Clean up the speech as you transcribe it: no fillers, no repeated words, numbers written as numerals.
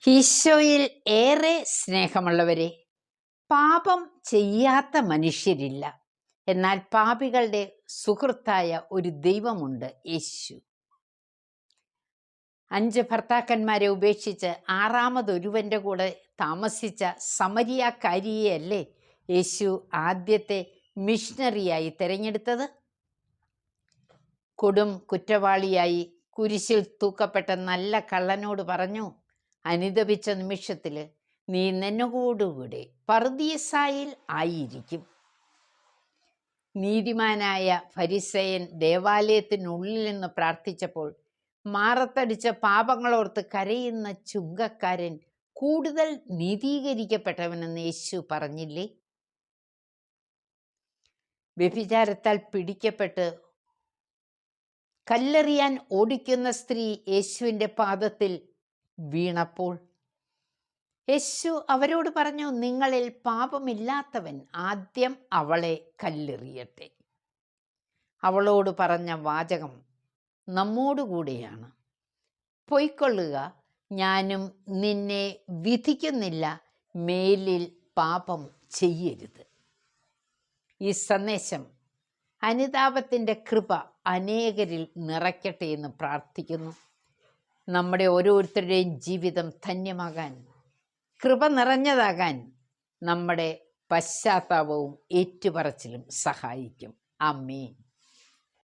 ഈശോയിൽ ഏറെ സ്നേഹമുള്ളവരെ, പാപം ചെയ്യാത്ത മനുഷ്യരില്ല. എന്നാൽ പാപികളുടെ സുഹൃത്തായ ഒരു ദൈവമുണ്ട്, യേശു. 5 ഭർത്താക്കന്മാരെ ഉപേക്ഷിച്ച് 6മതൊരുവൻ്റെ കൂടെ താമസിച്ച സമരിയാക്കാരിയെയല്ലേ യേശു ആദ്യത്തെ മിഷണറിയായി തിരഞ്ഞെടുത്തത്? കൊടും കുറ്റവാളിയായി കുരിശിൽ തൂക്കപ്പെട്ട നല്ല കള്ളനോട് പറഞ്ഞു, അനുതപിച്ച നിമിഷത്തിൽ നീ നിന്നോടുകൂടെ പറുദീസായിൽ ആയിരിക്കും. നീതിമാനായ ഫരിസേയൻ ദേവാലയത്തിനുള്ളിൽ നിന്ന് പ്രാർത്ഥിച്ചപ്പോൾ മാറത്തടിച്ച പാപങ്ങളോർത്ത് കരയുന്ന ചുങ്കക്കാരൻ കൂടുതൽ നീതീകരിക്കപ്പെട്ടവനെന്ന് യേശു പറഞ്ഞില്ലേ? വ്യഭിചാരത്താൽ പിടിക്കപ്പെട്ട് കല്ലെറിയാൻ ഓടിക്കുന്ന സ്ത്രീ യേശുവിൻ്റെ പാദത്തിൽ വീണപ്പോൾ യേശു അവരോട് പറഞ്ഞു, നിങ്ങളിൽ പാപമില്ലാത്തവൻ ആദ്യം അവളെ കല്ലെറിയട്ടെ. അവളോട് പറഞ്ഞ വാചകം നമ്മോടുകൂടെയാണ്. പൊയ്ക്കൊള്ളുക, ഞാനും നിന്നെ വിധിക്കുന്നില്ല, മേലിൽ പാപം ചെയ്യരുത്. ഈ സന്ദേശം അനുതാപത്തിൻ്റെ കൃപ അനേകരിൽ നിറയ്ക്കട്ടെ എന്ന് പ്രാർത്ഥിക്കുന്നു. നമ്മുടെ ഓരോരുത്തരുടെയും ജീവിതം ധന്യമാകാൻ, കൃപ നിറഞ്ഞതാകാൻ നമ്മുടെ പശ്ചാത്താപവും ഏറ്റുപറച്ചിലും സഹായിക്കും. ആമേൻ.